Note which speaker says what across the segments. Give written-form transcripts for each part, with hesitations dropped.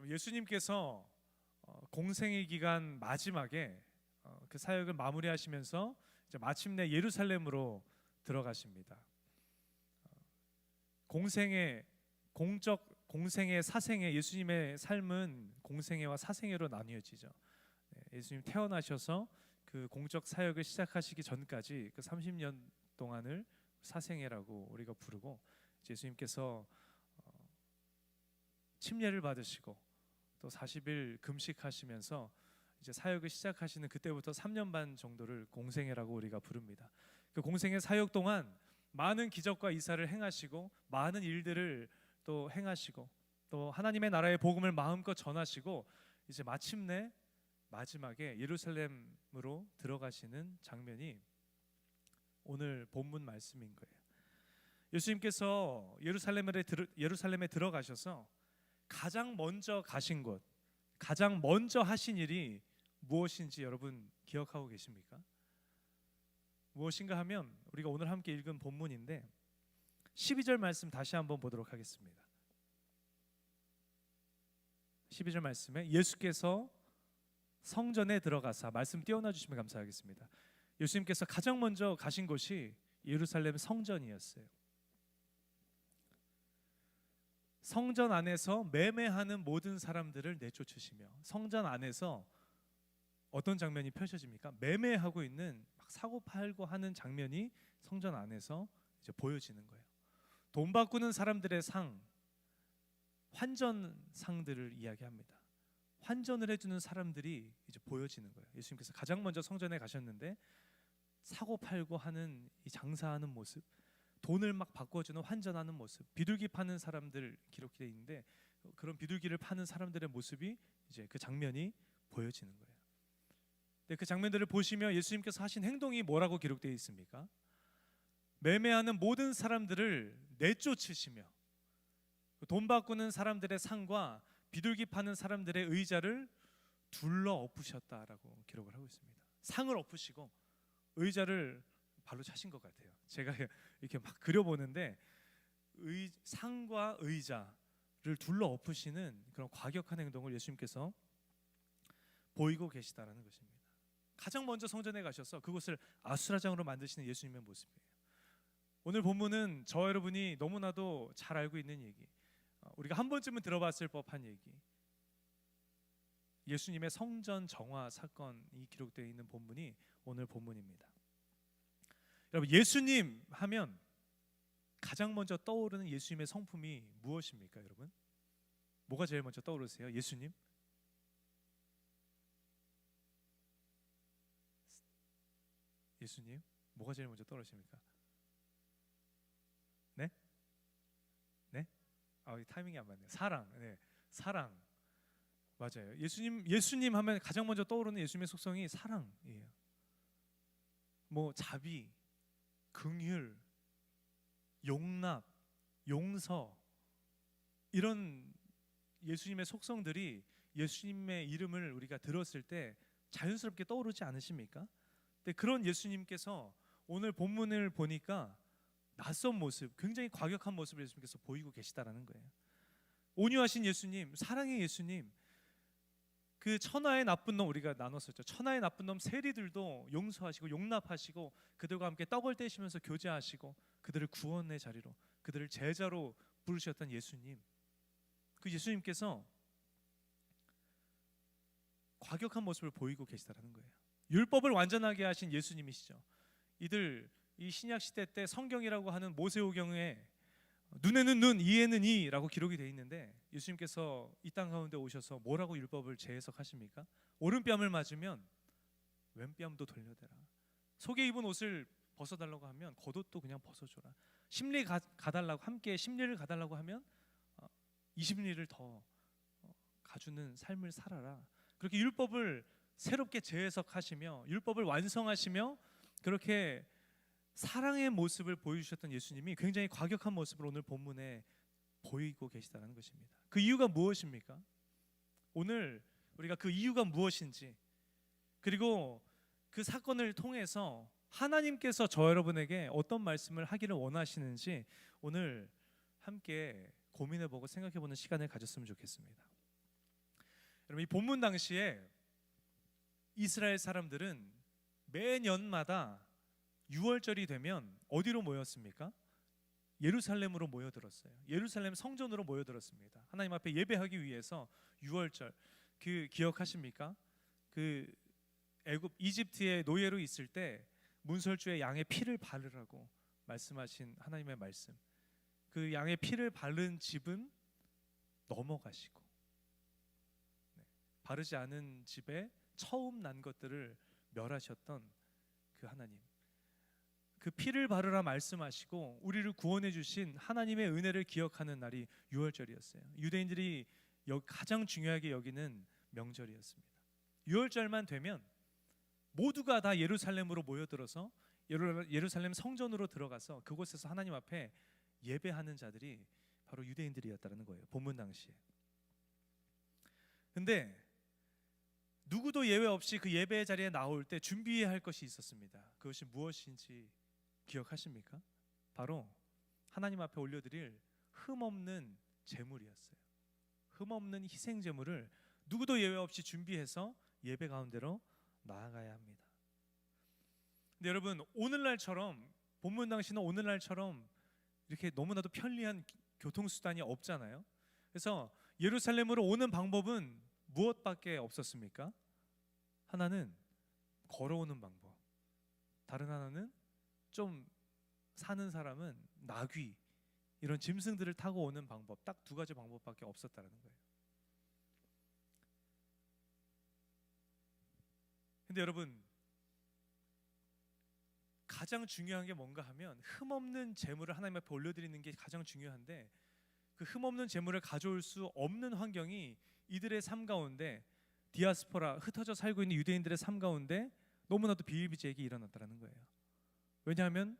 Speaker 1: 예수님께서 공생의 기간 마지막에 그 사역을 마무리하시면서 이제 마침내 예루살렘으로 들어가십니다. 공생의 공적 공생의 사생의 예수님의 삶은 공생애와 사생애로 나뉘어지죠. 예수님 태어나셔서 그 공적 사역을 시작하시기 전까지 그 30년 동안을 사생애라고 우리가 부르고, 예수님께서 침례를 받으시고 또 40일 금식하시면서 이제 사역을 시작하시는 그때부터 3년 반 정도를 공생애라고 우리가 부릅니다. 그 공생애 사역 동안 많은 기적과 이사를 행하시고 많은 일들을 또 행하시고 또 하나님의 나라의 복음을 마음껏 전하시고 이제 마침내 마지막에 예루살렘으로 들어가시는 장면이 오늘 본문 말씀인 거예요. 예수님께서 예루살렘에 들어가셔서 가장 먼저 가신 곳, 가장 먼저 하신 일이 무엇인지 여러분 기억하고 계십니까? 무엇인가 하면 우리가 오늘 함께 읽은 본문인데 12절 말씀 다시 한번 보도록 하겠습니다. 12절 말씀에 예수께서 성전에 들어가사, 말씀 띄워놔 주시면 감사하겠습니다. 예수님께서 가장 먼저 가신 곳이 예루살렘 성전이었어요. 성전 안에서 매매하는 모든 사람들을 내쫓으시며, 성전 안에서 어떤 장면이 펼쳐집니까? 매매하고 있는, 막 사고 팔고 하는 장면이 성전 안에서 이제 보여지는 거예요. 돈 바꾸는 사람들의 상, 환전상들을 이야기합니다. 환전을 해주는 사람들이 이제 보여지는 거예요. 예수님께서 가장 먼저 성전에 가셨는데 사고 팔고 하는 이 장사하는 모습, 돈을 막 바꿔주는 환전하는 모습, 비둘기 파는 사람들 기록되어 있는데 그런 비둘기를 파는 사람들의 모습이 이제 그 장면이 보여지는 거예요. 근데 그 장면들을 보시면 예수님께서 하신 행동이 뭐라고 기록되어 있습니까? 매매하는 모든 사람들을 내쫓으시며 돈 바꾸는 사람들의 상과 비둘기 파는 사람들의 의자를 둘러 엎으셨다라고 기록을 하고 있습니다. 상을 엎으시고 의자를 발로 차신 것 같아요. 제가 이렇게 막 그려보는데 상과 의자를 둘러 엎으시는 그런 과격한 행동을 예수님께서 보이고 계시다라는 것입니다. 가장 먼저 성전에 가셔서 그곳을 아수라장으로 만드시는 예수님의 모습이에요. 오늘 본문은 저와 여러분이 너무나도 잘 알고 있는 얘기, 우리가 한 번쯤은 들어봤을 법한 얘기, 예수님의 성전 정화 사건이 기록되어 있는 본문이 오늘 본문입니다. 여러분, 예수님 하면 가장 먼저 떠오르는 예수님의 성품이 무엇입니까? 여러분, 뭐가 제일 먼저 떠오르세요? 예수님? 예수님? 뭐가 제일 먼저 떠오르십니까? 네? 네? 타이밍이 안 맞네요. 사랑. 네, 사랑. 맞아요. 예수님 하면 가장 먼저 떠오르는 예수님의 속성이 사랑이에요. 뭐 자비, 긍휼, 용납, 용서, 이런 예수님의 속성들이 예수님의 이름을 우리가 들었을 때 자연스럽게 떠오르지 않으십니까? 근데 그런 예수님께서 오늘 본문을 보니까 낯선 모습, 굉장히 과격한 모습을 예수님께서 보이고 계시다라는 거예요. 온유하신 예수님, 사랑의 예수님, 그 천하의 나쁜 놈, 우리가 나눴었죠. 천하의 나쁜 놈 세리들도 용서하시고 용납하시고 그들과 함께 떡을 떼시면서 교제하시고 그들을 구원의 자리로, 그들을 제자로 부르셨던 예수님, 그 예수님께서 과격한 모습을 보이고 계시다라는 거예요. 율법을 완전하게 하신 예수님이시죠. 이 신약 시대 때 성경이라고 하는 모세오경에 눈에는 눈, 이에는 이라고 기록이 되어 있는데 예수님께서 이 땅 가운데 오셔서 뭐라고 율법을 재해석하십니까? 오른뺨을 맞으면 왼뺨도 돌려대라. 속에 입은 옷을 벗어달라고 하면 겉옷도 그냥 벗어줘라. 심리 가달라고, 함께 심리를 가달라고 하면 20리를 더 가주는 삶을 살아라. 그렇게 율법을 새롭게 재해석하시며 율법을 완성하시며 그렇게 사랑의 모습을 보여주셨던 예수님이 굉장히 과격한 모습을 오늘 본문에 보이고 계시다는 것입니다. 그 이유가 무엇입니까? 오늘 우리가 그 이유가 무엇인지, 그리고 그 사건을 통해서 하나님께서 저 여러분에게 어떤 말씀을 하기를 원하시는지 오늘 함께 고민해보고 생각해보는 시간을 가졌으면 좋겠습니다. 여러분, 이 본문 당시에 이스라엘 사람들은 매년마다 6월절이 되면 어디로 모였습니까? 예루살렘으로 모여들었어요. 예루살렘 성전으로 모여들었습니다. 하나님 앞에 예배하기 위해서 6월절, 그 기억하십니까? 그 애굽 이집트의 노예로 있을 때 문설주에 양의 피를 바르라고 말씀하신 하나님의 말씀. 그 양의 피를 바른 집은 넘어가시고, 바르지 않은 집에 처음 난 것들을 멸하셨던 그 하나님, 그 피를 바르라 말씀하시고 우리를 구원해 주신 하나님의 은혜를 기억하는 날이 6월절이었어요. 유대인들이 가장 중요하게 여기는 명절이었습니다. 6월절만 되면 모두가 다 예루살렘으로 모여들어서 예루살렘 성전으로 들어가서 그곳에서 하나님 앞에 예배하는 자들이 바로 유대인들이었다는 거예요. 본문 당시에. 근데 누구도 예외 없이 그 예배 자리에 나올 때 준비해야 할 것이 있었습니다. 그것이 무엇인지 기억하십니까? 바로 하나님 앞에 올려드릴 흠없는 제물이었어요. 흠없는 희생 제물을 누구도 예외 없이 준비해서 예배 가운데로 나아가야 합니다. 근데 여러분, 오늘날처럼 본문 당시는 오늘날처럼 이렇게 너무나도 편리한 교통수단이 없잖아요. 그래서 예루살렘으로 오는 방법은 무엇밖에 없었습니까? 하나는 걸어오는 방법, 다른 하나는 좀 사는 사람은 나귀, 이런 짐승들을 타고 오는 방법, 딱 두 가지 방법밖에 없었다는 거예요. 근데 여러분, 가장 중요한 게 뭔가 하면 흠없는 제물을 하나님 앞에 올려드리는 게 가장 중요한데, 그 흠없는 제물을 가져올 수 없는 환경이 이들의 삶 가운데, 디아스포라, 흩어져 살고 있는 유대인들의 삶 가운데 너무나도 비일비재하게 일어났다는 거예요. 왜냐하면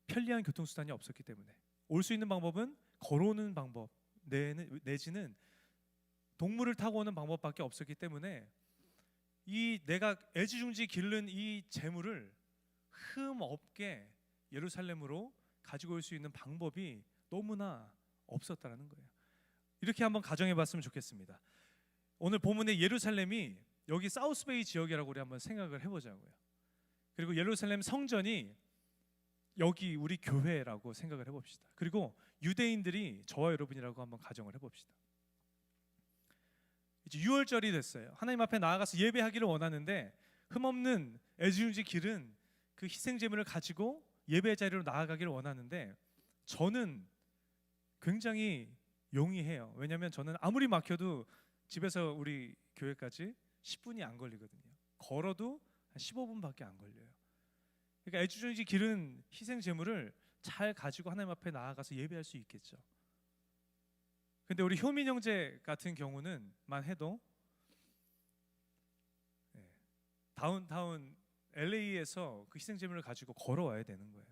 Speaker 1: 편리한 교통수단이 없었기 때문에. 올 수 있는 방법은 걸어오는 방법 내지는 동물을 타고 오는 방법밖에 없었기 때문에 이 내가 애지중지 기른 이 재물을 흠 없게 예루살렘으로 가지고 올 수 있는 방법이 너무나 없었다는 거예요. 이렇게 한번 가정해 봤으면 좋겠습니다. 오늘 본문의 예루살렘이 여기 사우스베이 지역이라고 우리 한번 생각을 해보자고요. 그리고 예루살렘 성전이 여기 우리 교회라고 생각을 해봅시다. 그리고 유대인들이 저와 여러분이라고 한번 가정을 해봅시다. 이제 6월절이 됐어요. 하나님 앞에 나아가서 예배하기를 원하는데 흠없는 애지중지 기른 그 희생 제물을 가지고 예배 자리로 나아가기를 원하는데, 저는 굉장히 용이해요. 왜냐하면 저는 아무리 막혀도 집에서 우리 교회까지 10분이 안 걸리거든요. 걸어도 한 15분밖에 안 걸려요. 그러니까 애지중지 기른 희생 제물을 잘 가지고 하나님 앞에 나아가서 예배할 수 있겠죠. 근데 우리 효민 형제 같은 경우는만 해도 다운타운 LA에서 그 희생 제물을 가지고 걸어와야 되는 거예요.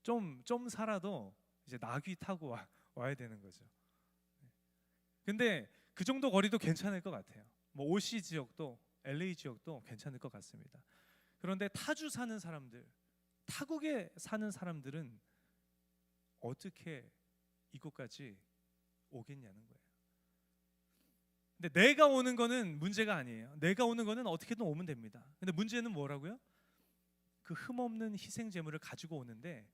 Speaker 1: 좀 살아도 이제 나귀 타고 와야 되는 거죠. 근데 그 정도 거리도 괜찮을 것 같아요. 뭐 OC 지역도 LA 지역도 괜찮을 것 같습니다. 그런데 타주 사는 사람들, 타국에 사는 사람들은 어떻게 이곳까지 오겠냐는 거예요. 근데 내가 오는 거는 문제가 아니에요. 내가 오는 거는 어떻게든 오면 됩니다. 근데 문제는 뭐라고요? 그 흠없는 희생 제물을 가지고 오는데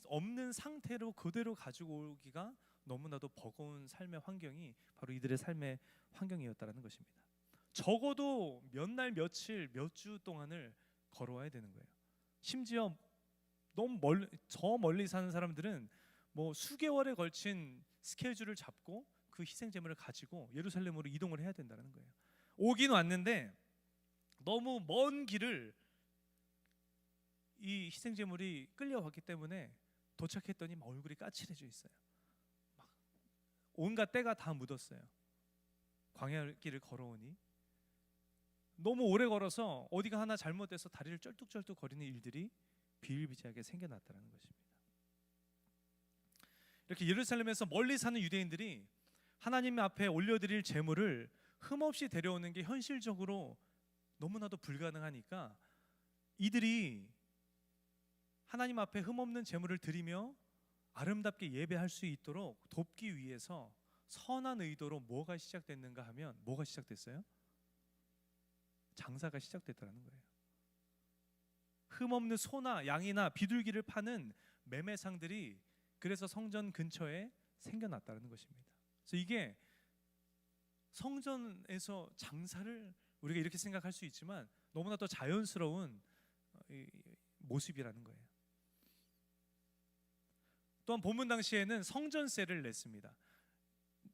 Speaker 1: 없는 상태로 그대로 가지고 오기가 너무나도 버거운 삶의 환경이 바로 이들의 삶의 환경이었다는 것입니다. 적어도 몇 날, 며칠, 몇 주 동안을 걸어와야 되는 거예요. 심지어 너무 멀리 사는 사람들은 뭐 수개월에 걸친 스케줄을 잡고 그 희생 제물을 가지고 예루살렘으로 이동을 해야 된다는 거예요. 오긴 왔는데 너무 먼 길을 이 희생 제물이 끌려왔기 때문에 도착했더니 막 얼굴이 까칠해져 있어요. 막 온갖 때가 다 묻었어요. 광야길을 걸어오니 너무 오래 걸어서 어디가 하나 잘못돼서 다리를 쩔뚝쩔뚝 거리는 일들이 비일비재하게 생겨났다는 것입니다. 이렇게 예루살렘에서 멀리 사는 유대인들이 하나님 앞에 올려드릴 제물을 흠없이 데려오는 게 현실적으로 너무나도 불가능하니까 이들이 하나님 앞에 흠없는 제물을 드리며 아름답게 예배할 수 있도록 돕기 위해서 선한 의도로 뭐가 시작됐는가 하면 뭐가 시작됐어요? 장사가 시작됐다는 거예요. 흠없는 소나 양이나 비둘기를 파는 매매상들이 그래서 성전 근처에 생겨났다는 것입니다. 그래서 이게 성전에서 장사를 우리가 이렇게 생각할 수 있지만 너무나 더 자연스러운 모습이라는 거예요. 또한 본문 당시에는 성전세를 냈습니다.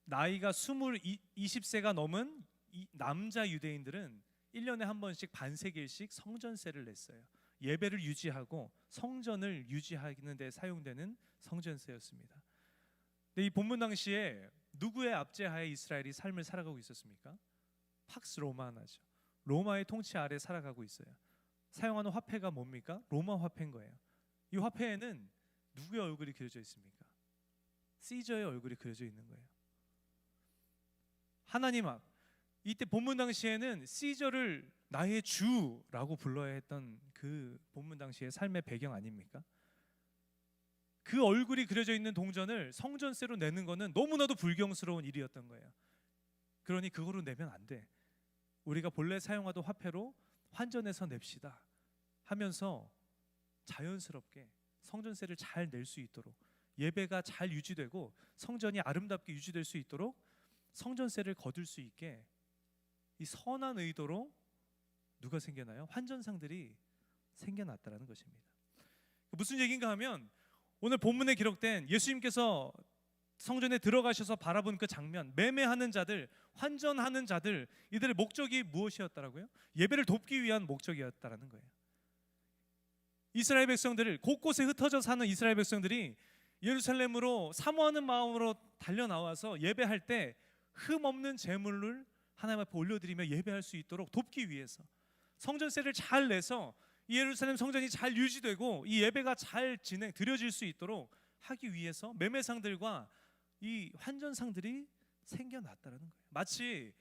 Speaker 1: 나이가 20세가 넘은 남자 유대인들은 1년에 한 번씩 반세겔씩 성전세를 냈어요. 예배를 유지하고 성전을 유지하는 데 사용되는 성전세였습니다. 근데 이 본문 당시에 누구의 압제하에 이스라엘이 삶을 살아가고 있었습니까? 팍스 로마나죠. 로마의 통치 아래 살아가고 있어요. 사용하는 화폐가 뭡니까? 로마 화폐인 거예요. 이 화폐에는 누구의 얼굴이 그려져 있습니까? 시저의 얼굴이 그려져 있는 거예요. 하나님 앞, 이때 본문 당시에는 시저를 나의 주라고 불러야 했던 그 본문 당시의 삶의 배경 아닙니까? 그 얼굴이 그려져 있는 동전을 성전세로 내는 거는 너무나도 불경스러운 일이었던 거예요. 그러니 그거로 내면 안 돼. 우리가 본래 사용하던 화폐로 환전해서 냅시다 하면서 자연스럽게 성전세를 잘 낼 수 있도록, 예배가 잘 유지되고 성전이 아름답게 유지될 수 있도록 성전세를 거둘 수 있게 이 선한 의도로 누가 생겨나요? 환전상들이 생겨났다는 것입니다. 무슨 얘기인가 하면 오늘 본문에 기록된 예수님께서 성전에 들어가셔서 바라본 그 장면, 매매하는 자들, 환전하는 자들, 이들의 목적이 무엇이었다라고요? 예배를 돕기 위한 목적이었다라는 거예요. 이스라엘 백성들을, 곳곳에 흩어져 사는 이스라엘 백성들이 예루살렘으로 사모하는 마음으로 달려 나와서 예배할 때 흠없는 제물을 하나님 앞에 올려드리며 예배할 수 있도록 돕기 위해서, 성전세를 잘 내서 이 예루살렘 성전이 잘 유지되고 이 예배가 잘 드려질 수 있도록 하기 위해서 매매상들과 이 환전상들이 생겨났다는 거예요. 마치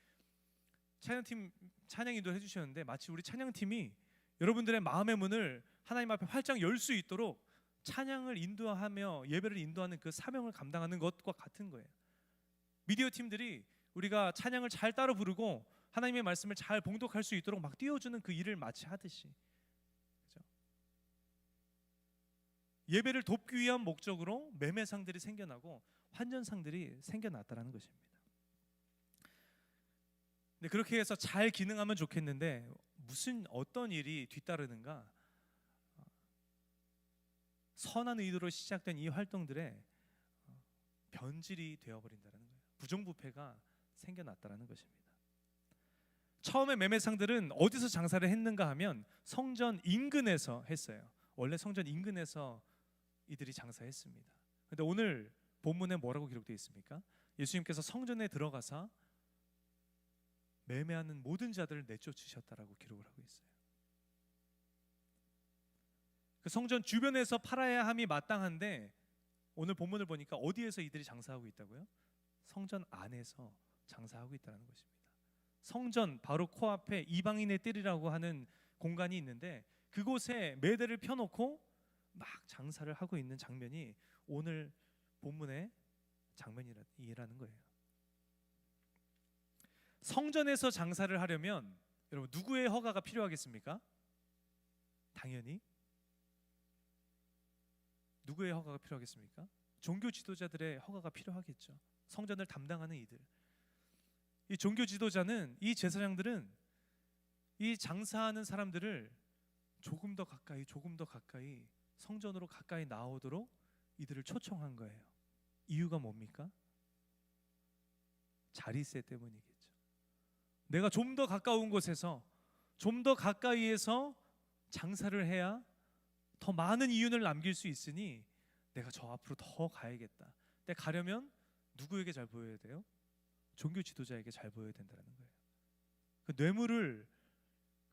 Speaker 1: 찬양팀 찬양 인도를 해주셨는데, 마치 우리 찬양팀이 여러분들의 마음의 문을 하나님 앞에 활짝 열 수 있도록 찬양을 인도하며 예배를 인도하는 그 사명을 감당하는 것과 같은 거예요. 미디어 팀들이 우리가 찬양을 잘 따라 부르고 하나님의 말씀을 잘 봉독할 수 있도록 막 띄워주는 그 일을 마치 하듯이, 그렇죠? 예배를 돕기 위한 목적으로 매매상들이 생겨나고 환전상들이 생겨났다는 것입니다. 네, 그렇게 해서 잘 기능하면 좋겠는데 무슨 어떤 일이 뒤따르는가? 선한 의도로 시작된 이 활동들에 변질이 되어버린다는 거예요. 부정부패가 생겨났다는 것입니다. 처음에 매매상들은 어디서 장사를 했는가 하면 성전 인근에서 했어요. 원래 성전 인근에서 이들이 장사했습니다. 그런데 오늘 본문에 뭐라고 기록되어 있습니까? 예수님께서 성전에 들어가사 매매하는 모든 자들을 내쫓으셨다라고 기록을 하고 있어요. 그 성전 주변에서 팔아야 함이 마땅한데 오늘 본문을 보니까 어디에서 이들이 장사하고 있다고요? 성전 안에서 장사하고 있다는 것입니다. 성전 바로 코앞에 이방인의 뜰이라고 하는 공간이 있는데 그곳에 매대를 펴놓고 막 장사를 하고 있는 장면이 오늘 본문의 장면이라는 거예요. 성전에서 장사를 하려면 여러분 누구의 허가가 필요하겠습니까? 당연히 누구의 허가가 필요하겠습니까? 종교 지도자들의 허가가 필요하겠죠. 성전을 담당하는 이들, 이 종교 지도자는, 이 제사장들은 이 장사하는 사람들을 조금 더 가까이 성전으로 가까이 나오도록 이들을 초청한 거예요. 이유가 뭡니까? 자리세 때문이겠죠. 내가 좀 더 가까운 곳에서, 좀 더 가까이에서 장사를 해야 더 많은 이윤을 남길 수 있으니 내가 저 앞으로 더 가야겠다. 근데 가려면 누구에게 잘 보여야 돼요? 종교 지도자에게 잘 보여야 된다는 거예요. 그 뇌물을,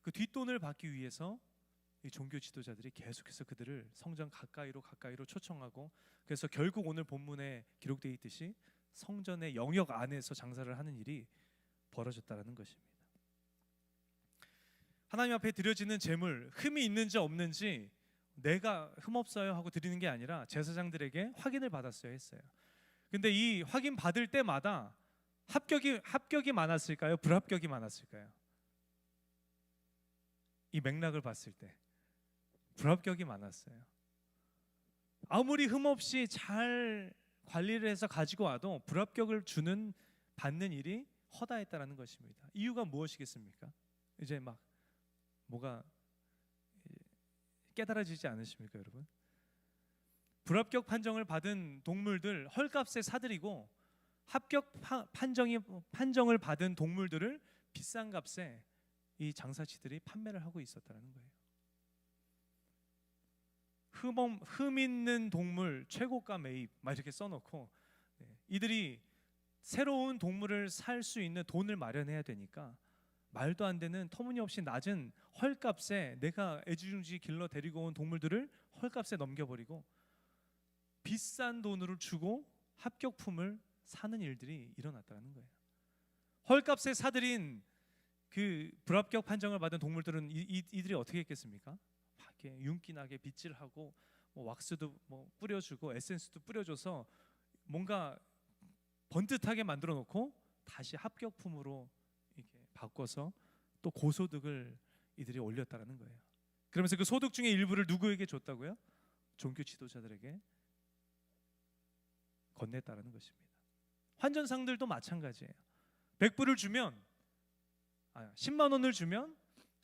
Speaker 1: 그 뒷돈을 받기 위해서 이 종교 지도자들이 계속해서 그들을 성전 가까이로 초청하고, 그래서 결국 오늘 본문에 기록되어 있듯이 성전의 영역 안에서 장사를 하는 일이 벌어졌다는 것입니다. 하나님 앞에 드려지는 제물, 흠이 있는지 없는지 내가 흠없어요 하고 드리는 게 아니라 제사장들에게 확인을 받았어야 했어요. 근데 이 확인 받을 때마다 합격이 많았을까요? 불합격이 많았을까요? 이 맥락을 봤을 때 불합격이 많았어요. 아무리 흠없이 잘 관리를 해서 가지고 와도 불합격을 받는 일이 허다했다라는 것입니다. 이유가 무엇이겠습니까? 이제 막 뭐가 깨달아지지 않으십니까, 여러분? 불합격 판정을 받은 동물들 헐값에 사들이고 판정을 받은 동물들을 비싼 값에 이 장사치들이 판매를 하고 있었다는 거예요. 흠 있는 동물 최고가 매입 막 이렇게 써놓고 이들이 새로운 동물을 살 수 있는 돈을 마련해야 되니까 말도 안 되는 터무니없이 낮은 헐값에 내가 애지중지 길러 데리고 온 동물들을 헐값에 넘겨버리고 비싼 돈으로 주고 합격품을 사는 일들이 일어났다는 거예요. 헐값에 사들인 그 불합격 판정을 받은 동물들은 이들이 어떻게 했겠습니까? 이렇게 윤기나게 빗질하고 왁스도 뿌려주고 에센스도 뿌려줘서 뭔가 번듯하게 만들어 놓고 다시 합격품으로 이렇게 바꿔서 또 고소득을 이들이 올렸다는 거예요. 그러면서 그 소득 중에 일부를 누구에게 줬다고요? 종교 지도자들에게 건넸다는 것입니다. 환전상들도 마찬가지예요. 100불을 주면 10만 원을 주면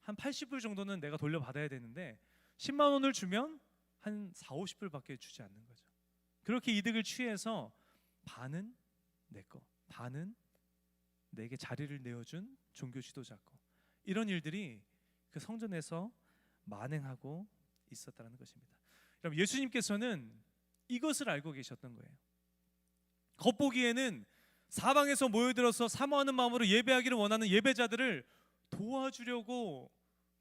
Speaker 1: 한 80불 정도는 내가 돌려받아야 되는데 10만 원을 주면 한 4, 50불밖에 주지 않는 거죠. 그렇게 이득을 취해서 반은 내 거, 반은 내게 자리를 내어준 종교 지도자 거. 이런 일들이 그 성전에서 만행하고 있었다는 것입니다. 여러분, 예수님께서는 이것을 알고 계셨던 거예요. 겉보기에는 사방에서 모여들어서 사모하는 마음으로 예배하기를 원하는 예배자들을 도와주려고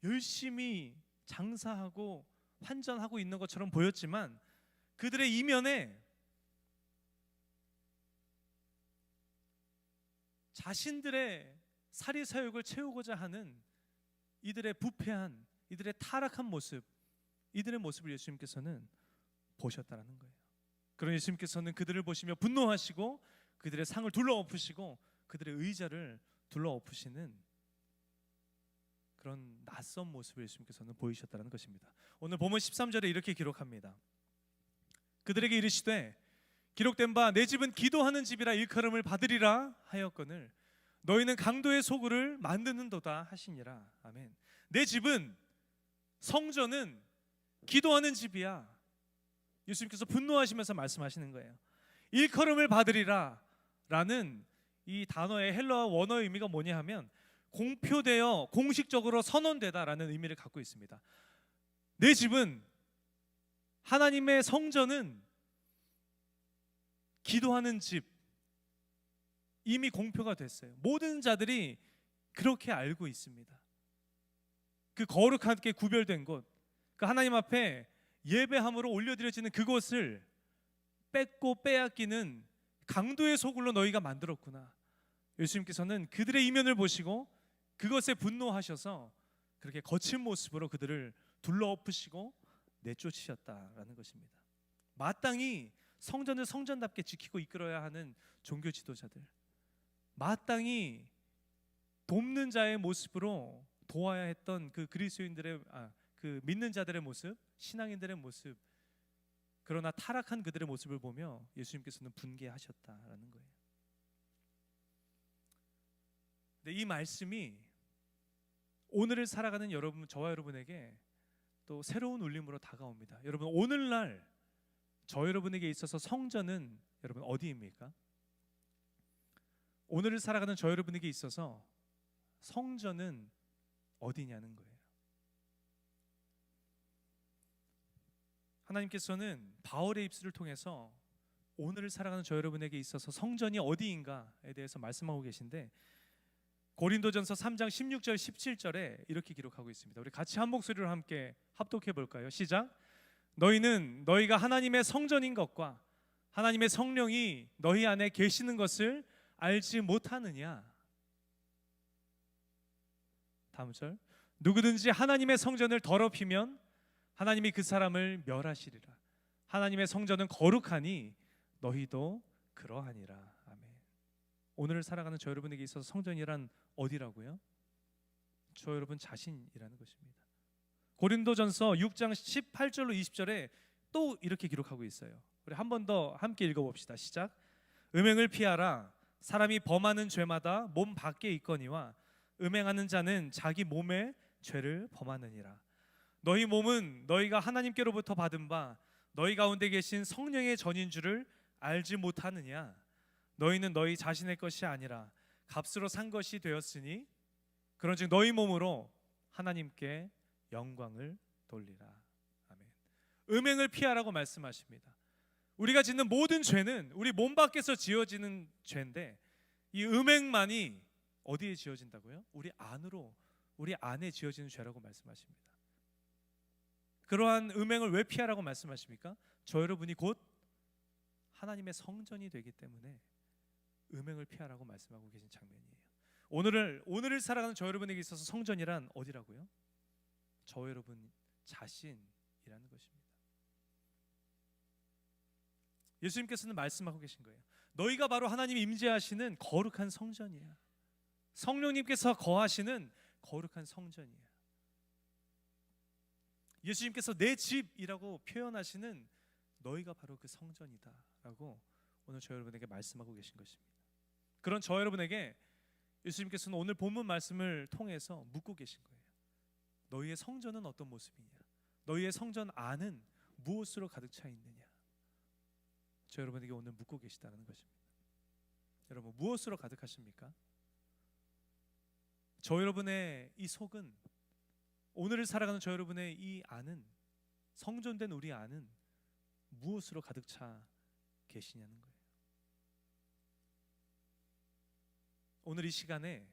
Speaker 1: 열심히 장사하고 환전하고 있는 것처럼 보였지만 그들의 이면에 자신들의 사리사욕을 채우고자 하는 이들의 부패한, 이들의 타락한 모습, 이들의 모습을 예수님께서는 보셨다는 거예요. 그런 예수님께서는 그들을 보시며 분노하시고 그들의 상을 둘러엎으시고 그들의 의자를 둘러엎으시는 그런 낯선 모습을 예수님께서는 보이셨다는 것입니다. 오늘 본문 13절에 이렇게 기록합니다. 그들에게 이르시되 기록된 바 내 집은 기도하는 집이라 일컬음을 받으리라 하였거늘 너희는 강도의 소굴을 만드는도다 하시니라. 아멘. 내 집은, 성전은 기도하는 집이야. 예수님께서 분노하시면서 말씀하시는 거예요. 일컬음을 받으리라 라는 이 단어의 헬라어 원어의 의미가 뭐냐 하면 공표되어 공식적으로 선언되다라는 의미를 갖고 있습니다. 내 집은, 하나님의 성전은 기도하는 집, 이미 공표가 됐어요. 모든 자들이 그렇게 알고 있습니다. 그 거룩하게 구별된 곳, 그 하나님 앞에 예배함으로 올려드려지는 그곳을 뺏고 빼앗기는 강도의 소굴로 너희가 만들었구나. 예수님께서는 그들의 이면을 보시고 그것에 분노하셔서 그렇게 거친 모습으로 그들을 둘러엎으시고 내쫓으셨다라는 것입니다. 마땅히 성전을 성전답게 지키고 이끌어야 하는 종교 지도자들, 마땅히 돕는 자의 모습으로 도와야 했던 그 그리스도인들의 그 믿는 자들의 모습, 신앙인들의 모습, 그러나 타락한 그들의 모습을 보며 예수님께서는 분개하셨다라는 거예요. 근데 이 말씀이 오늘을 살아가는 여러분, 저와 여러분에게 또 새로운 울림으로 다가옵니다. 여러분, 오늘날 저 여러분에게 있어서 성전은 여러분 어디입니까? 오늘을 살아가는 저 여러분에게 있어서 성전은 어디냐는 거예요. 하나님께서는 바울의 입술을 통해서 오늘을 살아가는 저 여러분에게 있어서 성전이 어디인가에 대해서 말씀하고 계신데, 고린도전서 3장 16절 17절에 이렇게 기록하고 있습니다. 우리 같이 한 목소리로 함께 합독해 볼까요? 시작. 너희는 너희가 하나님의 성전인 것과 하나님의 성령이 너희 안에 계시는 것을 알지 못하느냐. 다음 절. 누구든지 하나님의 성전을 더럽히면 하나님이 그 사람을 멸하시리라. 하나님의 성전은 거룩하니 너희도 그 그러하니라. 아멘. 오늘을 살아가는 저 여러분에게 있어서 성전이란 어디라고요? 저 여러분 자신이라는 것입니다. 고린도전서 6장 18절로 20절에 또 이렇게 기록하고 있어요. 우리 한 번 더 함께 읽어봅시다. 시작. 음행을 피하라. 사람이 범하는 죄마다 몸 밖에 있거니와 음행하는 자는 자기 몸에 죄를 범하느니라. 너희 몸은 너희가 하나님께로부터 받은 바 너희 가운데 계신 성령의 전인 줄을 알지 못하느냐. 너희는 너희 자신의 것이 아니라 값으로 산 것이 되었으니 그런즉 너희 몸으로 하나님께 영광을 돌리라. 아멘. 음행을 피하라고 말씀하십니다. 우리가 짓는 모든 죄는 우리 몸 밖에서 지어지는 죄인데 이 음행만이 어디에 지어진다고요? 우리 안으로, 우리 안에 지어지는 죄라고 말씀하십니다. 그러한 음행을 왜 피하라고 말씀하십니까? 저 여러분이 곧 하나님의 성전이 되기 때문에 음행을 피하라고 말씀하고 계신 장면이에요. 오늘을 살아가는 저 여러분에게 있어서 성전이란 어디라고요? 저 여러분 자신이라는 것입니다. 예수님께서는 말씀하고 계신 거예요. 너희가 바로 하나님이 임재하시는 거룩한 성전이야. 성령님께서 거하시는 거룩한 성전이야. 예수님께서 내 집이라고 표현하시는 너희가 바로 그 성전이다라고 오늘 저 여러분에게 말씀하고 계신 것입니다. 그런 저 여러분에게 예수님께서는 오늘 본문 말씀을 통해서 묻고 계신 거예요. 너희의 성전은 어떤 모습이냐? 너희의 성전 안은 무엇으로 가득 차 있느냐? 저 여러분에게 오늘 묻고 계시다는 것입니다. 여러분 무엇으로 가득하십니까? 저 여러분의 이 속은, 오늘을 살아가는 저 여러분의 이 안은, 성전된 우리 안은 무엇으로 가득 차 계시냐는 거예요. 오늘 이 시간에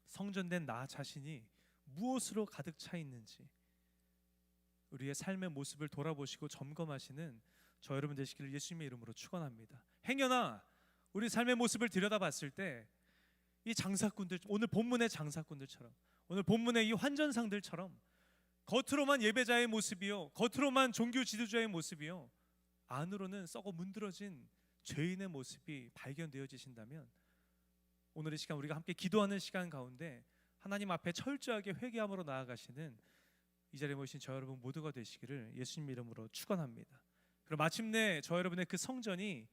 Speaker 1: 성전된 나 자신이 무엇으로 가득 차 있는지 우리의 삶의 모습을 돌아보시고 점검하시는 저 여러분 되시기를 예수님의 이름으로 축원합니다. 행여나 우리 삶의 모습을 들여다봤을 때 이 장사꾼들, 오늘 본문의 장사꾼들처럼, 오늘 본문의 이 환전상들처럼 겉으로만 예배자의 모습이요, 겉으로만 종교 지도자의 모습이요, 안으로는 썩어 문드러진 죄인의 모습이 발견되어지신다면 오늘 이 시간 우리가 함께 기도하는 시간 가운데 하나님 앞에 철저하게 회개함으로 나아가시는 이 자리에 모신 저 여러분 모두가 되시기를 예수님 이름으로 축원합니다. 그리고 마침내 저 여러분의 그 성전이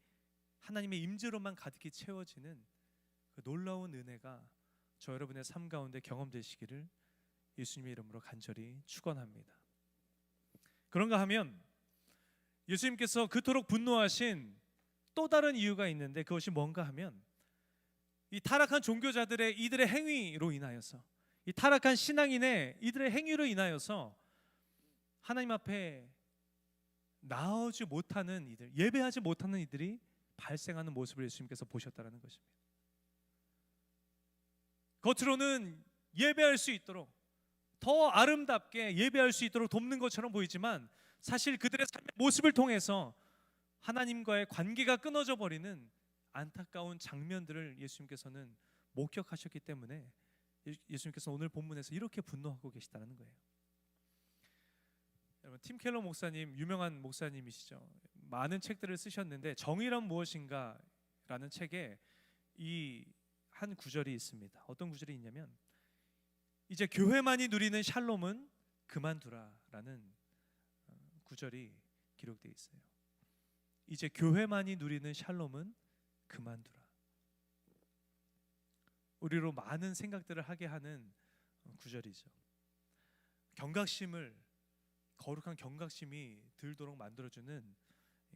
Speaker 1: 하나님의 임재로만 가득히 채워지는 그 놀라운 은혜가 저 여러분의 삶 가운데 경험되시기를 예수님의 이름으로 간절히 축원합니다. 그런가 하면 예수님께서 그토록 분노하신 또 다른 이유가 있는데 그것이 뭔가 하면 이 타락한 종교자들의 이들의 행위로 인하여서, 이 타락한 신앙인의 이들의 행위로 인하여서 하나님 앞에 나오지 못하는 이들, 예배하지 못하는 이들이 발생하는 모습을 예수님께서 보셨다는 것입니다. 겉으로는 예배할 수 있도록, 더 아름답게 예배할 수 있도록 돕는 것처럼 보이지만 사실 그들의 삶의 모습을 통해서 하나님과의 관계가 끊어져 버리는 안타까운 장면들을 예수님께서는 목격하셨기 때문에 예수님께서 오늘 본문에서 이렇게 분노하고 계시다는 거예요. 여러분, 팀 켈러 목사님 유명한 목사님이시죠. 많은 책들을 쓰셨는데 정의란 무엇인가 라는 책에 이 한 구절이 있습니다. 어떤 구절이 있냐면 이제 교회만이 누리는 샬롬은 그만두라 라는 구절이 기록되어 있어요. 이제 교회만이 누리는 샬롬은 그만두라. 우리로 많은 생각들을 하게 하는 구절이죠. 경각심을, 거룩한 경각심이 들도록 만들어주는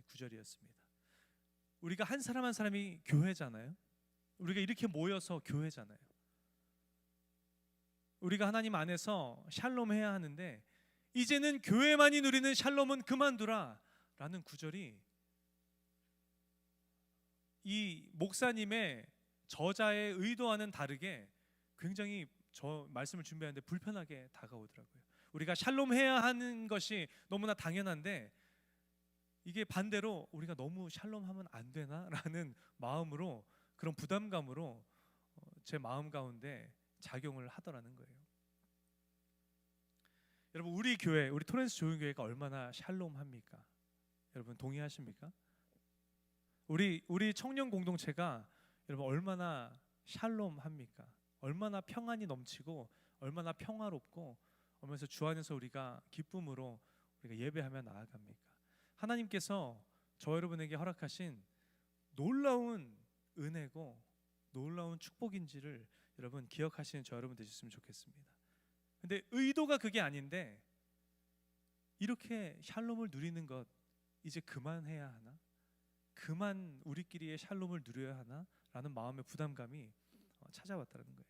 Speaker 1: 구절이었습니다. 우리가 한 사람 한 사람이 교회잖아요. 우리가 이렇게 모여서 교회잖아요. 우리가 하나님 안에서 샬롬 해야 하는데 이제는 교회만이 누리는 샬롬은 그만두라 라는 구절이 이 목사님의 저자의 의도와는 다르게 굉장히 저 말씀을 준비하는데 불편하게 다가오더라고요. 우리가 샬롬 해야 하는 것이 너무나 당연한데 이게 반대로 우리가 너무 샬롬하면 안 되나? 라는 마음으로, 그런 부담감으로 제 마음 가운데 작용을 하더라는 거예요. 여러분, 우리 교회, 우리 토렌스 조용교회가 얼마나 샬롬합니까? 여러분 동의하십니까? 우리 청년 공동체가 여러분 얼마나 샬롬합니까? 얼마나 평안이 넘치고 얼마나 평화롭고 얼마나 주 안에서 우리가 기쁨으로 우리가 예배하며 나아갑니까? 하나님께서 저 여러분에게 허락하신 놀라운 은혜고 놀라운 축복인지를 여러분 기억하시는 저 여러분 되셨으면 좋겠습니다. 근데 의도가 그게 아닌데 이렇게 샬롬을 누리는 것 이제 그만해야 하나? 그만 우리끼리의 샬롬을 누려야 하나? 라는 마음의 부담감이 찾아왔다는 거예요.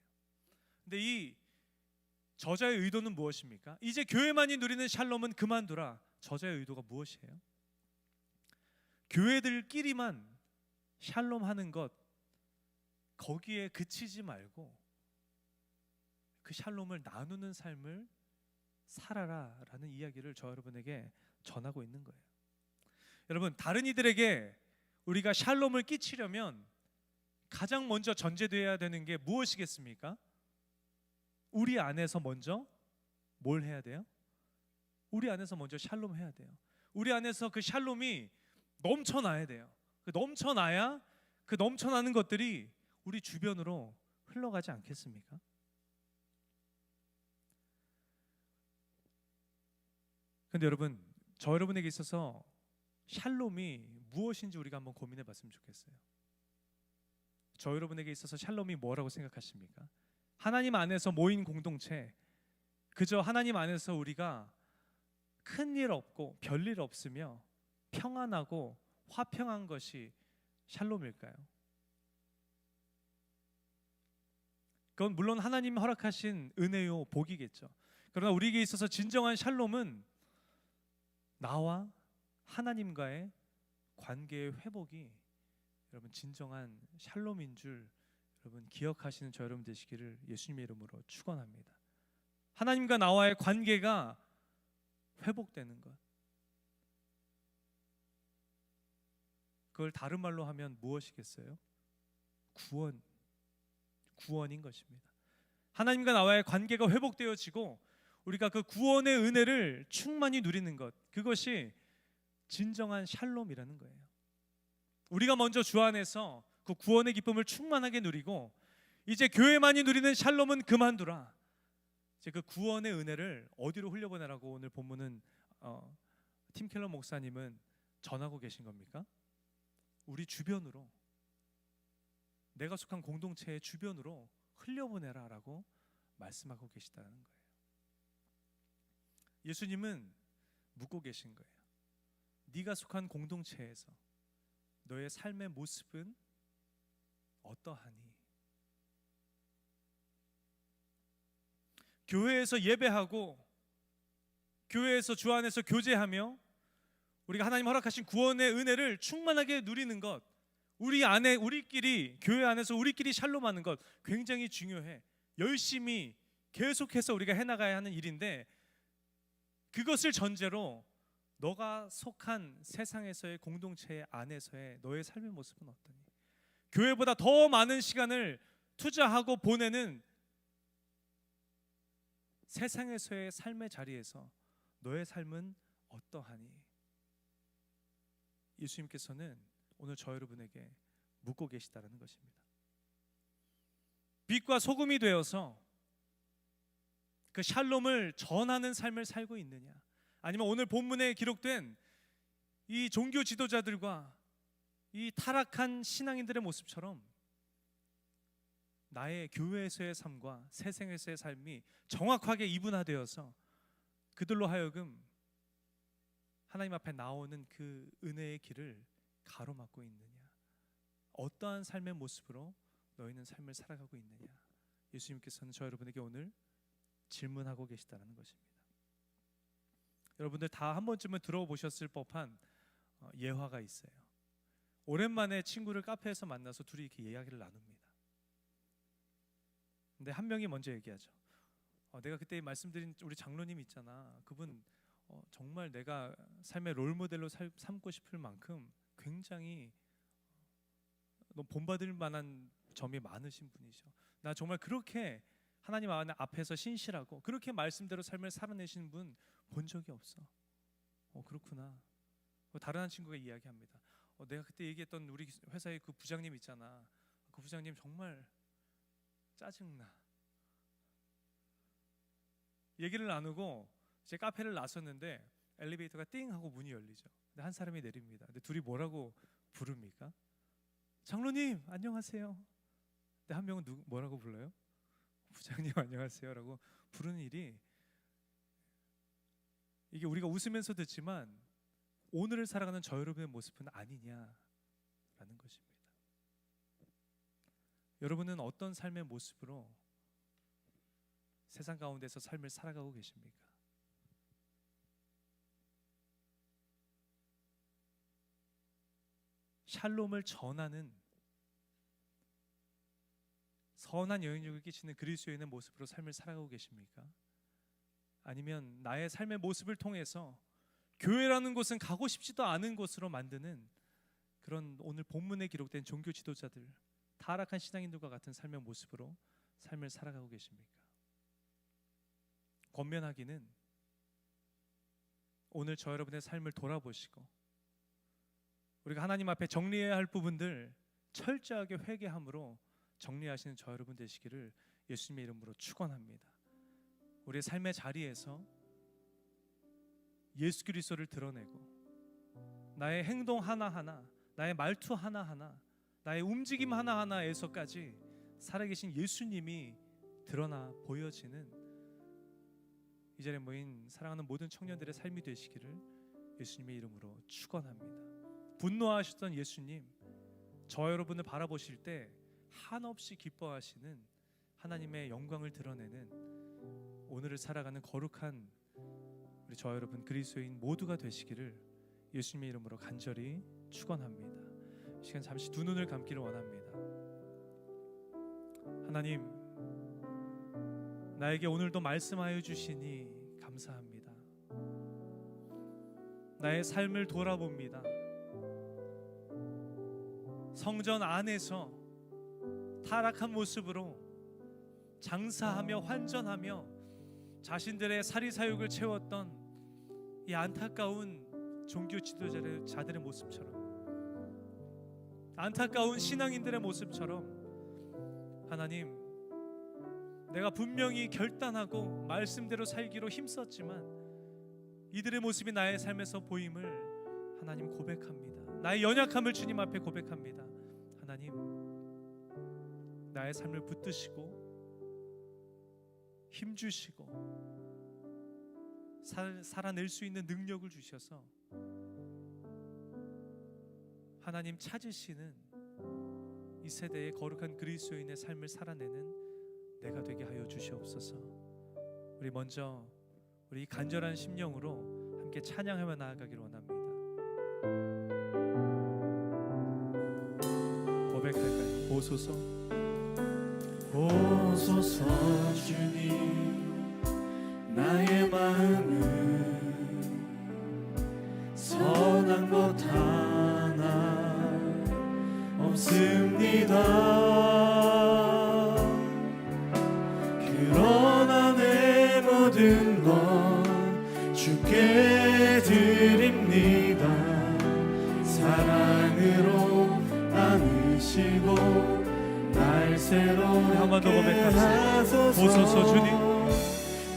Speaker 1: 근데 이 저자의 의도는 무엇입니까? 이제 교회만이 누리는 샬롬은 그만두라. 저자의 의도가 무엇이에요? 교회들끼리만 샬롬하는 것 거기에 그치지 말고 그 샬롬을 나누는 삶을 살아라 라는 이야기를 저 여러분에게 전하고 있는 거예요. 여러분, 다른 이들에게 우리가 샬롬을 끼치려면 가장 먼저 전제되어야 되는 게 무엇이겠습니까? 우리 안에서 먼저 뭘 해야 돼요? 우리 안에서 먼저 샬롬 해야 돼요. 우리 안에서 그 샬롬이 넘쳐나야 돼요. 넘쳐나야 그 넘쳐나는 것들이 우리 주변으로 흘러가지 않겠습니까? 근데 여러분, 저 여러분에게 있어서 샬롬이 무엇인지 우리가 한번 고민해 봤으면 좋겠어요. 저 여러분에게 있어서 샬롬이 뭐라고 생각하십니까? 하나님 안에서 모인 공동체, 그저 하나님 안에서 우리가 큰일 없고 별일 없으며 평안하고 화평한 것이 샬롬일까요? 그건 물론 하나님이 허락하신 은혜요 복이겠죠. 그러나 우리에게 있어서 진정한 샬롬은 나와 하나님과의 관계의 회복이 여러분 진정한 샬롬인 줄 여러분 기억하시는 저 여러분 되시기를 예수님의 이름으로 축원합니다. 하나님과 나와의 관계가 회복되는 것, 그걸 다른 말로 하면 무엇이겠어요? 구원인 것입니다. 하나님과 나와의 관계가 회복되어지고 우리가 그 구원의 은혜를 충만히 누리는 것, 그것이 진정한 샬롬이라는 거예요. 우리가 먼저 주 안에서 그 구원의 기쁨을 충만하게 누리고 이제 교회만이 누리는 샬롬은 그만두라. 이제 그 구원의 은혜를 어디로 흘려보내라고 오늘 본문은 팀 켈러 목사님은 전하고 계신 겁니까? 우리 주변으로, 내가 속한 공동체의 주변으로 흘려보내라라고 말씀하고 계시다는 거예요. 예수님은 묻고 계신 거예요. 네가 속한 공동체에서 너의 삶의 모습은 어떠하니? 교회에서 예배하고 교회에서 주 안에서 교제하며 우리가 하나님 허락하신 구원의 은혜를 충만하게 누리는 것, 우리 안에 우리끼리 교회 안에서 우리끼리 샬롬하는 것 굉장히 중요해. 열심히 계속해서 우리가 해나가야 하는 일인데 그것을 전제로 너가 속한 세상에서의 공동체 안에서의 너의 삶의 모습은 어떠니? 교회보다 더 많은 시간을 투자하고 보내는 세상에서의 삶의 자리에서 너의 삶은 어떠하니? 예수님께서는 오늘 저 여러분에게 묻고 계시다는 것입니다. 빛과 소금이 되어서 그 샬롬을 전하는 삶을 살고 있느냐? 아니면 오늘 본문에 기록된 이 종교 지도자들과 이 타락한 신앙인들의 모습처럼 나의 교회에서의 삶과 세상에서의 삶이 정확하게 이분화되어서 그들로 하여금 하나님 앞에 나오는 그 은혜의 길을 가로막고 있느냐? 어떠한 삶의 모습으로 너희는 삶을 살아가고 있느냐? 예수님께서는 저 여러분에게 오늘 질문하고 계시다는 것입니다. 여러분들 다 한 번쯤은 들어보셨을 법한 예화가 있어요. 오랜만에 친구를 카페에서 만나서 둘이 이렇게 이야기를 나눕니다. 근데 한 명이 먼저 얘기하죠. 내가 그때 말씀드린 우리 장로님 있잖아. 그분 정말 내가 삶의 롤모델로 삼고 싶을 만큼 굉장히 본받을 만한 점이 많으신 분이죠. 나 정말 그렇게 하나님 앞에서 신실하고 그렇게 말씀대로 삶을 살아내시는 분 본 적이 없어. 그렇구나. 다른 한 친구가 이야기합니다. 내가 그때 얘기했던 우리 회사의 그 부장님 있잖아. 그 부장님 정말 짜증나. 얘기를 나누고 제 카페를 나섰는데 엘리베이터가 띵 하고 문이 열리죠. 근데 한 사람이 내립니다. 근데 둘이 뭐라고 부릅니까? 장로님 안녕하세요. 근데 한 명은 뭐라고 불러요? 부장님 안녕하세요라고 부르는 일이, 이게 우리가 웃으면서 듣지만 오늘을 살아가는 저 여러분의 모습은 아니냐라는 것입니다. 여러분은 어떤 삶의 모습으로 세상 가운데서 삶을 살아가고 계십니까? 샬롬을 전하는 선한 영향력을 끼치는 그리스도인의 모습으로 삶을 살아가고 계십니까? 아니면 나의 삶의 모습을 통해서 교회라는 곳은 가고 싶지도 않은 곳으로 만드는 그런 오늘 본문에 기록된 종교 지도자들, 타락한 신앙인들과 같은 삶의 모습으로 삶을 살아가고 계십니까? 권면하기는 오늘 저 여러분의 삶을 돌아보시고 우리가 하나님 앞에 정리해야 할 부분들 철저하게 회개함으로 정리하시는 저 여러분 되시기를 예수님의 이름으로 축원합니다. 우리의 삶의 자리에서 예수 그리스도를 드러내고 나의 행동 하나하나, 나의 말투 하나하나, 나의 움직임 하나하나에서까지 살아계신 예수님이 드러나 보여지는 이 자리에 모인 사랑하는 모든 청년들의 삶이 되시기를 예수님의 이름으로 축원합니다. 분노하셨던 예수님, 저 여러분을 바라보실 때 한없이 기뻐하시는 하나님의 영광을 드러내는 오늘을 살아가는 거룩한 우리 저 여러분 그리스도인 모두가 되시기를 예수님의 이름으로 간절히 축원합니다. 이 시간 잠시 두 눈을 감기를 원합니다. 하나님, 나에게 오늘도 말씀하여 주시니 감사합니다. 나의 삶을 돌아봅니다. 성전 안에서 타락한 모습으로 장사하며 환전하며 자신들의 사리사욕을 채웠던 이 안타까운 종교 지도자들의 모습처럼, 안타까운 신앙인들의 모습처럼 하나님, 내가 분명히 결단하고 말씀대로 살기로 힘썼지만 이들의 모습이 나의 삶에서 보임을 하나님 고백합니다. 나의 연약함을 주님 앞에 고백합니다. 하나님, 나의 삶을 붙드시고 힘주시고 살아낼 수 있는 능력을 주셔서 하나님 찾으시는 이 세대의 거룩한 그리스도인의 삶을 살아내는 내가 되게 하여 주시옵소서. 우리 먼저 우리 간절한 심령으로 함께 찬양하며 나아가기를 원합니다. 고백할까요? 보소서,
Speaker 2: 보소서 주님, 나의 마음은 선한 것 하나 없습니다. 그러나 내 모든 것 주께 드립니다. 사랑으로 안으시고 날 새롭게
Speaker 1: 한 번 더 고백합시다. 보소서 주님,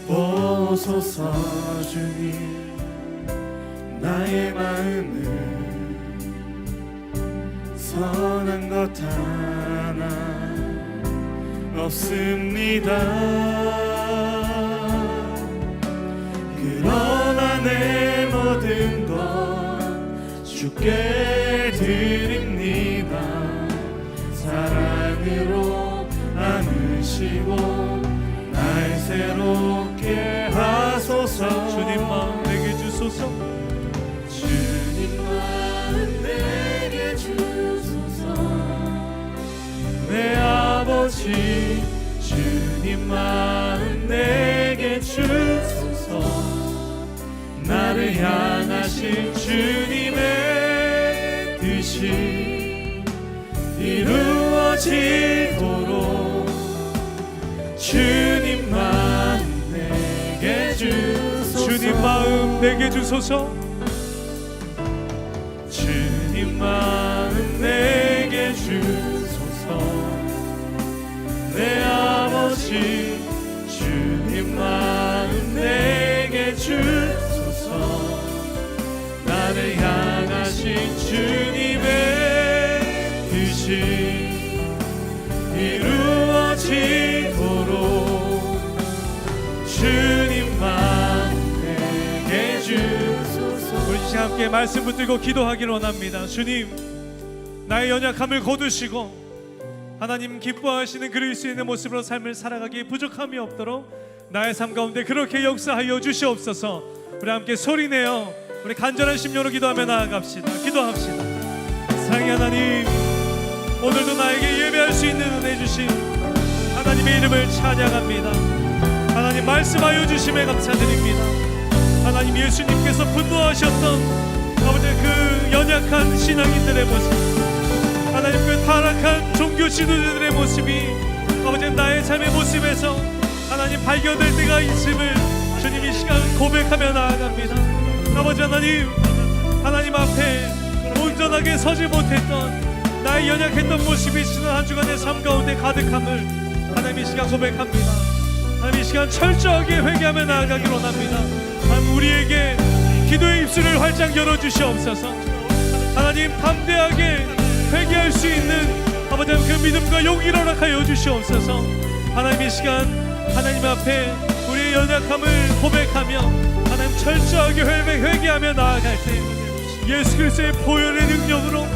Speaker 2: 보소서 주님, 나의 마음은 선한 것 하나 없습니다. 그러나 내 모든 것 주께 드립니다. 사랑으로 안으시고 날 새롭게 하소서.
Speaker 1: 주님 마음 내게 주소서.
Speaker 2: 주님 마음 내게 주소서. 내 아버지, 주님 마음 내게 주소서. 나를 향하신 주님의 뜻이 이루어지도록 주님 마음 내게 주소서.
Speaker 1: 주님 마음 내게 주소서.
Speaker 2: 주님 마음 내게 주소서. 내 아버지 주님 마음 내게 주소서. 나를 향하신 주님의 뜻이 이루어지도록 주님 마음 내게 주소서.
Speaker 1: 우리 시간 함께 말씀 붙들고 기도하기를 원합니다. 주님, 나의 연약함을 거두시고 하나님 기뻐하시는 그리스도인의 모습으로 삶을 살아가기에 부족함이 없도록 나의 삶 가운데 그렇게 역사하여 주시옵소서. 우리 함께 소리내어 우리 간절한 심령으로 기도하며 나아갑시다. 기도합시다. 사랑의 하나님, 오늘도 나에게 예배할 수 있는 은혜 주신 하나님의 이름을 찬양합니다. 하나님 말씀하여 주심에 감사드립니다. 하나님, 예수님께서 분노하셨던 아버지 그 연약한 신앙인들의 모습, 하나님 그 타락한 종교 지도자들의 모습이 아버지 나의 삶의 모습에서 하나님 발견될 때가 있음을 주님 이 시간 고백하며 나아갑니다. 아버지 하나님 앞에 온전하게 서지 못했던 나의 연약했던 모습이 지난 한 주간의 삶 가운데 가득함을 하나님 이 시간 고백합니다. 하나님 이 시간 철저하게 회개하며 나아가기를 원합니다. 하나님, 우리에게 기도의 입술을 활짝 열어주시옵소서. 하나님, 담대하게 회개할 수 있는 아버지 그 믿음과 용기를 허락하여 주시옵소서. 하나님 이 시간 하나님 앞에 우리의 연약함을 고백하며 하나님 철저하게 회개하며 나아갈 때 예수 그리스도의 보혈의 능력으로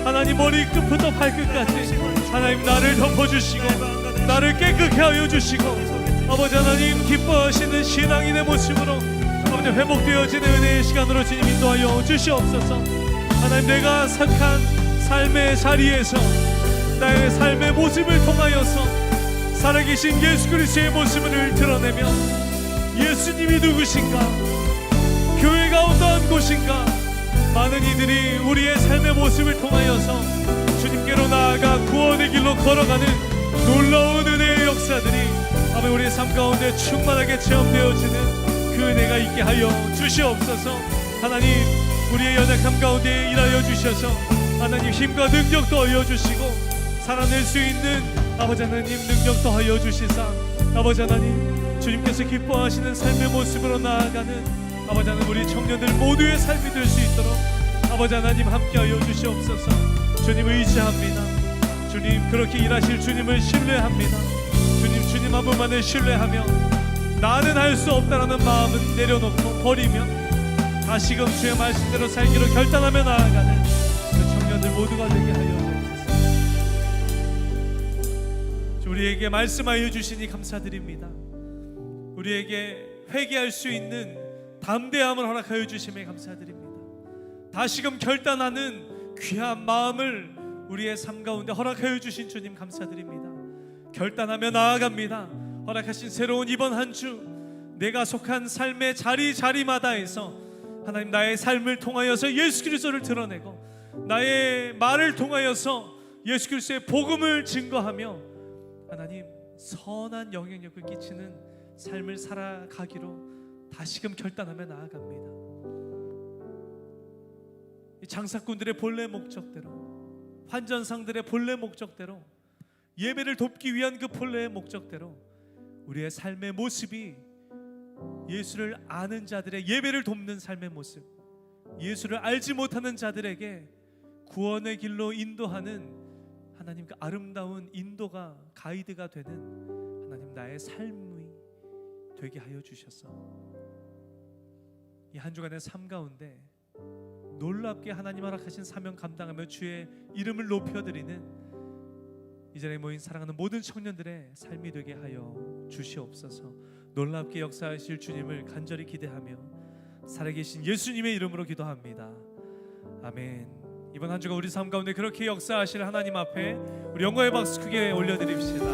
Speaker 1: 하나님 머리 끝부터 발끝까지 하나님 나를 덮어주시고 나를 깨끗게 하여 주시고 아버지 하나님 기뻐하시는 신앙인의 모습으로 아버지 회복되어지는 은혜의 시간으로 주님 인도하여 주시옵소서. 하나님, 내가 sak한 삶의 자리에서 나의 삶의 모습을 통하여서 살아계신 예수 그리스도의 모습을 드러내며 예수님이 누구신가, 교회가 어떠한 곳인가, 많은 이들이 우리의 삶의 모습을 통하여서 주님께로 나아가 구원의 길로 걸어가는 놀라운 은혜의 역사들이 아마 우리의 삶 가운데 충만하게 체험되어지는 그 은혜가 있게 하여 주시옵소서. 하나님, 우리의 연약함 가운데 일하여 주셔서 하나님 힘과 능력 더하여 주시고 살아낼 수 있는 아버지 하나님 능력 더하여 주시사 아버지 하나님 주님께서 기뻐하시는 삶의 모습으로 나아가는 아버지 하나님 우리 청년들 모두의 삶이 될 수 있도록 아버지 하나님 함께하여 주시옵소서. 주님 의지합니다. 주님 그렇게 일하실 주님을 신뢰합니다. 주님 한 분만을 신뢰하며 나는 할 수 없다라는 마음은 내려놓고 버리며 다시금 주의 말씀대로 살기로 결단하며 나아가는 그 청년들 모두가 되게 하여 주옵소서. 우리에게 말씀하여 주시니 감사드립니다. 우리에게 회개할 수 있는 담대함을 허락하여 주심에 감사드립니다. 다시금 결단하는 귀한 마음을 우리의 삶 가운데 허락하여 주신 주님 감사드립니다. 결단하며 나아갑니다. 허락하신 새로운 이번 한 주 내가 속한 삶의 자리마다에서 하나님 나의 삶을 통하여서 예수 그리스도를 드러내고 나의 말을 통하여서 예수 그리스도의 복음을 증거하며 하나님 선한 영향력을 끼치는 삶을 살아가기로 다시금 결단하며 나아갑니다. 이 장사꾼들의 본래 목적대로, 환전상들의 본래 목적대로, 예배를 돕기 위한 그 본래의 목적대로 우리의 삶의 모습이 예수를 아는 자들의 예배를 돕는 삶의 모습, 예수를 알지 못하는 자들에게 구원의 길로 인도하는 하나님 그 아름다운 인도가 가이드가 되는 하나님 나의 삶이 되게 하여 주셔서 이 한 주간의 삶 가운데 놀랍게 하나님 허락하신 사명 감당하며 주의 이름을 높여드리는 이 자리에 모인 사랑하는 모든 청년들의 삶이 되게 하여 주시옵소서. 놀랍게 역사하실 주님을 간절히 기대하며 살아계신 예수님의 이름으로 기도합니다. 아멘. 이번 한 주가 우리 삶 가운데 그렇게 역사하실 하나님 앞에 우리 영광의 박수 크게 올려드립시다.